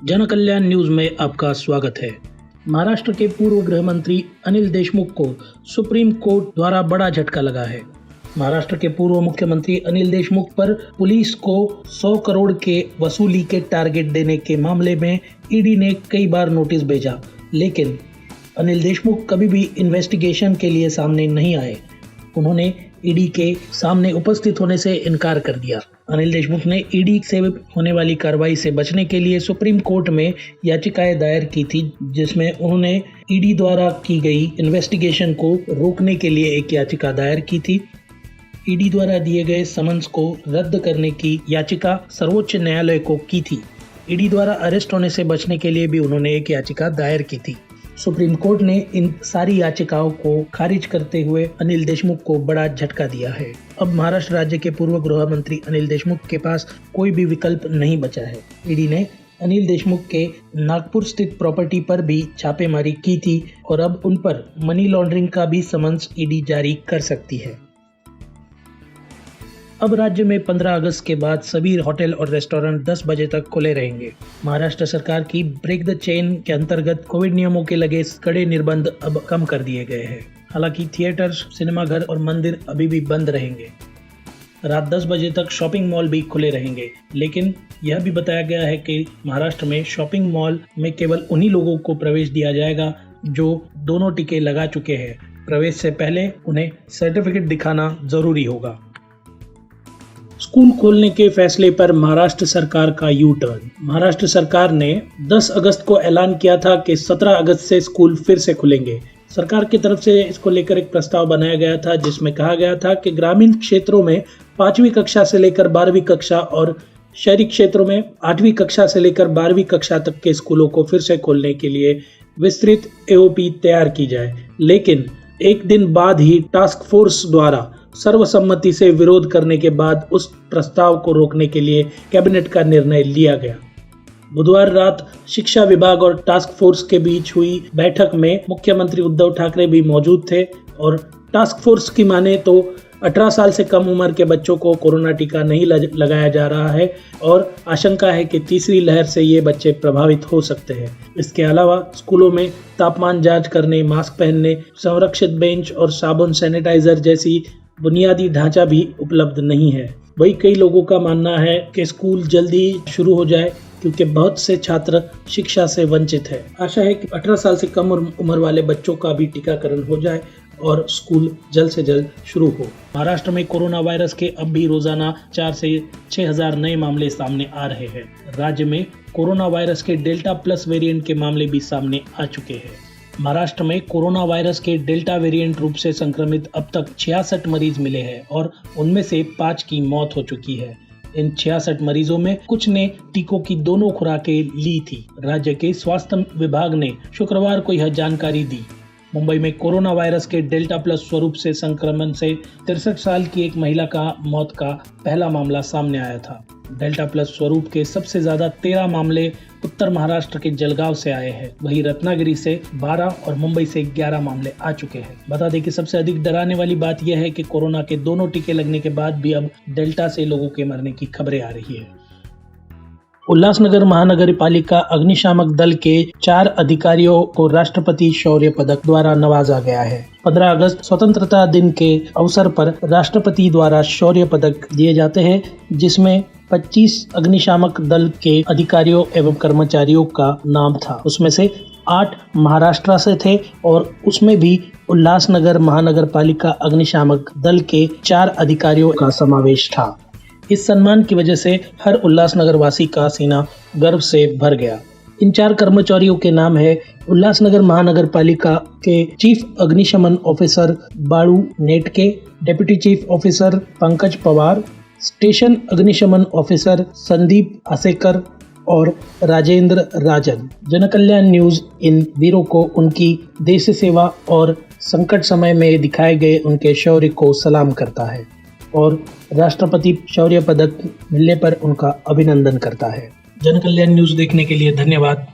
जन कल्याण न्यूज में आपका स्वागत है। महाराष्ट्र के पूर्व गृह मंत्री अनिल देशमुख को सुप्रीम कोर्ट द्वारा बड़ा झटका लगा है। महाराष्ट्र के पूर्व मुख्यमंत्री अनिल देशमुख पर पुलिस को 100 करोड़ के वसूली के टारगेट देने के मामले में ईडी ने कई बार नोटिस भेजा, लेकिन अनिल देशमुख कभी भी इन्वेस्टिगेशन के लिए सामने नहीं आए। उन्होंने ईडी के सामने उपस्थित होने से इनकार कर दिया। अनिल देशमुख ने ईडी से होने वाली कार्रवाई से बचने के लिए सुप्रीम कोर्ट में याचिकाएं दायर की थी, जिसमें उन्होंने ईडी द्वारा की गई इन्वेस्टिगेशन को रोकने के लिए एक याचिका दायर की थी। ईडी द्वारा दिए गए समन्स को रद्द करने की याचिका सर्वोच्च न्यायालय को की थी। ईडी द्वारा अरेस्ट होने से बचने के लिए भी उन्होंने एक याचिका दायर की थी। सुप्रीम कोर्ट ने इन सारी याचिकाओं को खारिज करते हुए अनिल देशमुख को बड़ा झटका दिया है। अब महाराष्ट्र राज्य के पूर्व गृह मंत्री अनिल देशमुख के पास कोई भी विकल्प नहीं बचा है। ईडी ने अनिल देशमुख के नागपुर स्थित प्रॉपर्टी पर भी छापेमारी की थी और अब उन पर मनी लॉन्ड्रिंग का भी समन्स ईडी जारी कर सकती है। अब राज्य में 15 अगस्त के बाद सभी होटल और रेस्टोरेंट 10 बजे तक खुले रहेंगे। महाराष्ट्र सरकार की ब्रेक द चेन के अंतर्गत कोविड नियमों के लगे कड़े निर्बंध अब कम कर दिए गए हैं। हालांकि थिएटर्स, सिनेमाघर और मंदिर अभी भी बंद रहेंगे। रात 10 बजे तक शॉपिंग मॉल भी खुले रहेंगे, लेकिन यह भी बताया गया है कि महाराष्ट्र में शॉपिंग मॉल में केवल उन्हीं लोगों को प्रवेश दिया जाएगा जो दोनों टीके लगा चुके हैं। प्रवेश से पहले उन्हें सर्टिफिकेट दिखाना जरूरी होगा। स्कूल खोलने के फैसले पर महाराष्ट्र सरकार का यू टर्न। महाराष्ट्र सरकार ने 10 अगस्त को ऐलान किया था कि 17 अगस्त से स्कूल फिर से खुलेंगे। सरकार की तरफ से इसको लेकर एक प्रस्ताव बनाया गया था, जिसमें कहा गया था कि ग्रामीण क्षेत्रों में 5वीं कक्षा से लेकर 12वीं कक्षा और शहरी क्षेत्रों में 8वीं कक्षा से लेकर 12वीं कक्षा तक के स्कूलों को फिर से खोलने के लिए विस्तृत एओपी तैयार की जाए। लेकिन एक दिन बाद ही टास्क फोर्स द्वारा सर्वसम्मति से विरोध करने के बाद उस प्रस्ताव को रोकने के लिए कैबिनेट का निर्णय लिया गया। बुधवार रात शिक्षा विभाग और टास्क फोर्स के बीच हुई बैठक में मुख्यमंत्री उद्धव ठाकरे भी मौजूद थे और टास्क फोर्स की माने तो 18 साल से कम उम्र के बच्चों को कोरोना टीका नहीं लगाया जा रहा है और आशंका है कि तीसरी लहर से ये बच्चे प्रभावित हो सकते हैं। इसके अलावा स्कूलों में तापमान जांच करने, मास्क पहनने, संरक्षित बेंच और साबुन, सैनिटाइजर जैसी बुनियादी ढांचा भी उपलब्ध नहीं है। वही कई लोगों का मानना है कि स्कूल जल्दी शुरू हो जाए, क्योंकि बहुत से छात्र शिक्षा से वंचित है। आशा है कि 18 साल से कम उम्र वाले बच्चों का भी टीकाकरण हो जाए और स्कूल जल्द से जल्द शुरू हो। महाराष्ट्र में कोरोना वायरस के अब भी रोजाना 4 से 6 हजार नए मामले सामने आ रहे हैं। राज्य में कोरोना वायरस के डेल्टा प्लस वेरिएंट के मामले भी सामने आ चुके हैं। महाराष्ट्र में कोरोना वायरस के डेल्टा वेरिएंट रूप से संक्रमित अब तक 66 मरीज मिले हैं और उनमें से 5 की मौत हो चुकी है। इन 66 मरीजों में कुछ ने टीकों की दोनों खुराकें ली थी। राज्य के स्वास्थ्य विभाग ने शुक्रवार को यह जानकारी दी। मुंबई में कोरोना वायरस के डेल्टा प्लस स्वरूप से संक्रमण से 63 साल की एक महिला का मौत का पहला मामला सामने आया था। डेल्टा प्लस स्वरूप के सबसे ज्यादा 13 मामले उत्तर महाराष्ट्र के जलगांव से आए हैं। वहीं रत्नागिरी से 12 और मुंबई से 11 मामले आ चुके हैं। बता दें कि सबसे अधिक डराने वाली बात यह है कि कोरोना के दोनों टीके लगने के बाद भी अब डेल्टा से लोगों के मरने की खबरें आ रही है। उल्लासनगर महानगर पालिका अग्निशामक दल के 4 अधिकारियों को राष्ट्रपति शौर्य पदक द्वारा नवाजा गया है। 15 अगस्त स्वतंत्रता दिन के अवसर पर राष्ट्रपति द्वारा शौर्य पदक दिए जाते हैं, जिसमें 25 अग्निशामक दल के अधिकारियों एवं कर्मचारियों का नाम था। उसमें से 8 महाराष्ट्र से थे और उसमें भी उल्लासनगर महानगर पालिका अग्निशामक दल के 4 अधिकारियों का समावेश था। इस सम्मान की वजह से हर उल्लासनगर वासी का सीना गर्व से भर गया। इन 4 कर्मचारियों के नाम है उल्लासनगर महानगर पालिका के चीफ अग्निशमन ऑफिसर बाळू नेटके, deputy chief officer Pankaj Pawar, station अग्निशमन ऑफिसर संदीप आसेकर और राजेंद्र राजन। जनकल्याण न्यूज इन वीरों को उनकी देश सेवा और संकट समय में दिखाए गए उनके शौर्य को सलाम करता है और राष्ट्रपति शौर्य पदक मिलने पर उनका अभिनंदन करता है। जनकल्याण न्यूज देखने के लिए धन्यवाद।